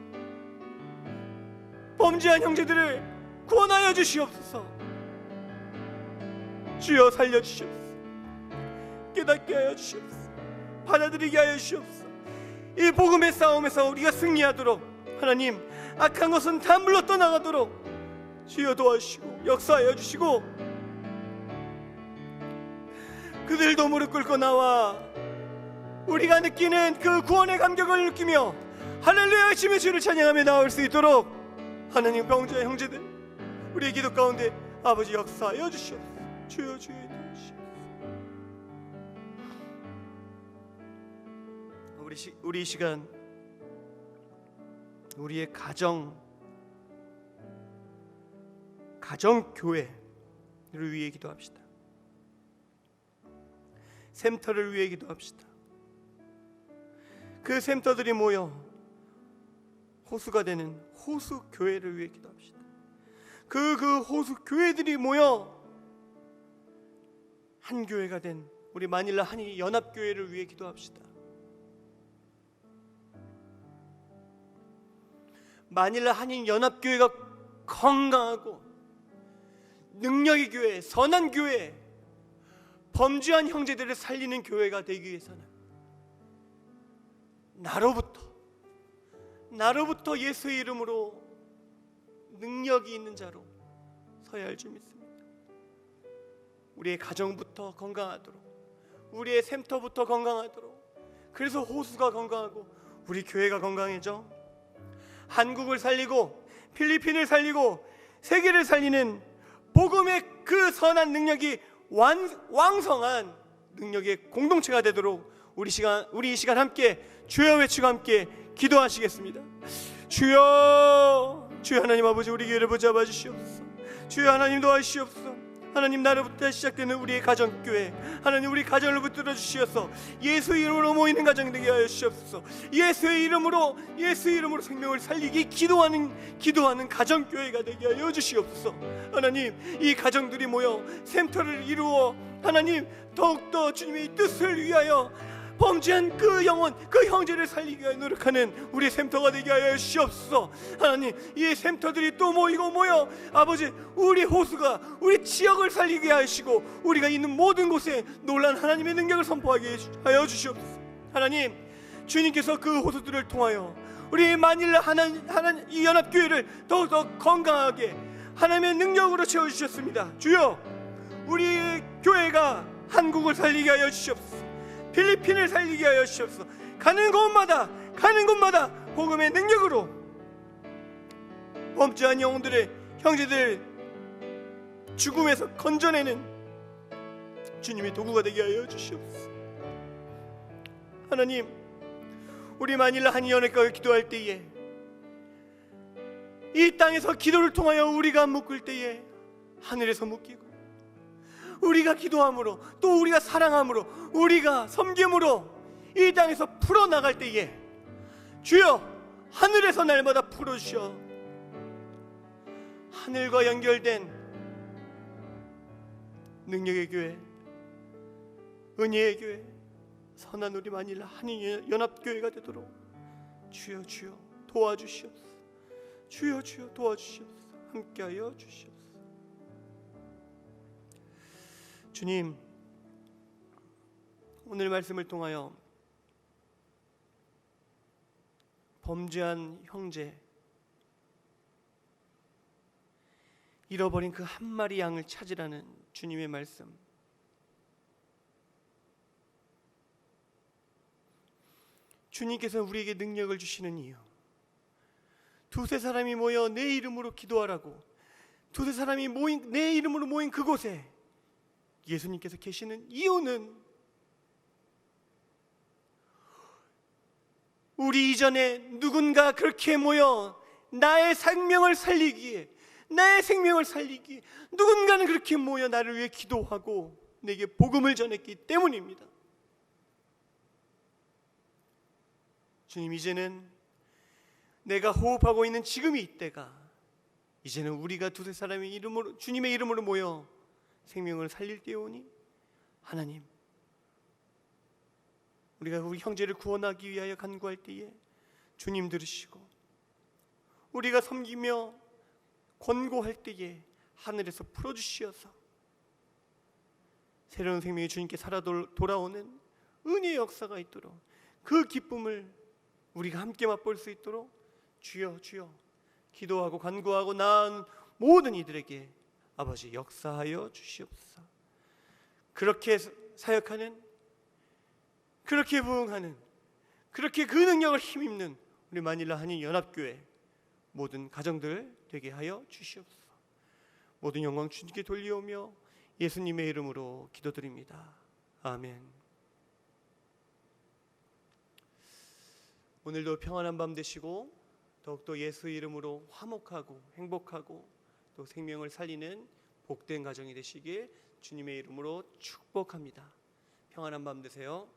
[SPEAKER 1] 범죄한 형제들을 구원하여 주시옵소서. 주여 살려주시옵소서. 깨닫게 하여 주시옵소서. 받아들이게 하여 주시옵소서. 이 복음의 싸움에서 우리가 승리하도록, 하나님 악한 것은 다 물러 떠나가도록 주여 도와주시고 역사하여 주시고, 그들도 무릎 꿇고 나와 우리가 느끼는 그 구원의 감격을 느끼며 할렐루야 외치며 주를 찬양하며 나올 수 있도록 하나님, 범죄한 형제들 우리의 기도 가운데 아버지 역사하여 주시옵소서. 주여 도와주시옵소서. 우리 이 시간 우리의 가정교회를 위해 기도합시다. 샘터를 위해 기도합시다. 그 샘터들이 모여 호수가 되는 호수교회를 위해 기도합시다. 그 호수교회들이 모여 한 교회가 된 우리 마닐라 한인 연합교회를 위해 기도합시다. 마닐라 한인 연합교회가 건강하고 능력의 교회, 선한 교회, 범죄한 형제들을 살리는 교회가 되기 위해서는 나로부터 예수의 이름으로 능력이 있는 자로 서야 할 줄 믿습니다. 우리의 가정부터 건강하도록, 우리의 샘터부터 건강하도록, 그래서 호수가 건강하고 우리 교회가 건강해져 한국을 살리고 필리핀을 살리고 세계를 살리는 복음의 그 선한 능력이 왕성한 능력의 공동체가 되도록 우리 이 시간 함께 주여 외치고 함께 기도하시겠습니다. 주여, 주여 하나님 아버지, 우리 교회를 붙잡아 주시옵소서. 주여 하나님 도와주시옵소서. 하나님, 나로부터 시작되는 우리의 가정교회, 하나님 우리 가정을 붙들어 주시옵소서. 예수 이름으로 모이는 가정 되게 하여 주시옵소서. 예수의 이름으로 생명을 살리기 기도하는 가정교회가 되게 하여 주시옵소서. 하나님, 이 가정들이 모여 샘터를 이루어 하나님 더욱더 주님의 뜻을 위하여 범죄한 그 영혼, 그 형제를 살리기 위해 노력하는 우리 샘터가 되게 하여 주시옵소서. 하나님, 이 샘터들이 또 모여 아버지 우리 호수가 우리 지역을 살리게 하시고 우리가 있는 모든 곳에 놀라운 하나님의 능력을 선포하게 하여 주시옵소서. 하나님, 주님께서 그 호수들을 통하여 우리 마닐라 하나님 이 연합교회를 더욱더 건강하게 하나님의 능력으로 채워주셨습니다. 주여, 우리 교회가 한국을 살리게 하여 주시옵소서. 필리핀을 살리게 하여 주시옵소서. 가는 곳마다 복음의 능력으로 범죄한 영혼들의 형제들 죽음에서 건져내는 주님의 도구가 되게 하여 주시옵소서. 하나님, 우리 마닐라 한인연합교회 기도할 때에 이 땅에서 기도를 통하여 우리가 묶을 때에 하늘에서 묶이고, 우리가 기도함으로 또 우리가 사랑함으로 우리가 섬김으로 이 땅에서 풀어나갈 때에 주여, 하늘에서 날마다 풀어주셔 하늘과 연결된 능력의 교회, 은혜의 교회, 선한 우리 마닐라 한인연합교회가 되도록 주여 도와주시옵소서. 주여 도와주시옵소서. 함께하여 주시옵소서. 주님, 오늘 말씀을 통하여 범죄한 형제, 잃어버린 그 한 마리 양을 찾으라는 주님의 말씀, 주님께서 우리에게 능력을 주시는 이유, 두세 사람이 모여 내 이름으로 기도하라고, 두세 사람이 내 이름으로 모인 그곳에 예수님께서 계시는 이유는 우리 이전에 누군가 그렇게 모여 나의 생명을 살리기에 누군가는 그렇게 모여 나를 위해 기도하고 내게 복음을 전했기 때문입니다. 주님, 이제는 내가 호흡하고 있는 지금이 이때가, 이제는 우리가 두세 사람의 이름으로, 주님의 이름으로 모여 생명을 살릴 때오니 하나님, 우리가 우리 형제를 구원하기 위하여 간구할 때에 주님 들으시고, 우리가 섬기며 권고할 때에 하늘에서 풀어주시어서 새로운 생명이 주님께 살아 돌아오는 은혜의 역사가 있도록, 그 기쁨을 우리가 함께 맛볼 수 있도록 주여 기도하고 간구하고 나아가는 모든 이들에게 아버지 역사하여 주시옵소서. 그렇게 사역하는, 그렇게 부응하는, 그렇게 그 능력을 힘입는 우리 마닐라 한인연합교회 모든 가정들 되게 하여 주시옵소서. 모든 영광 주님께 돌리오며 예수님의 이름으로 기도드립니다. 아멘. 오늘도 평안한 밤 되시고 더욱더 예수 이름으로 화목하고 행복하고 또 생명을 살리는 복된 가정이 되시길 주님의 이름으로 축복합니다. 평안한 밤 되세요.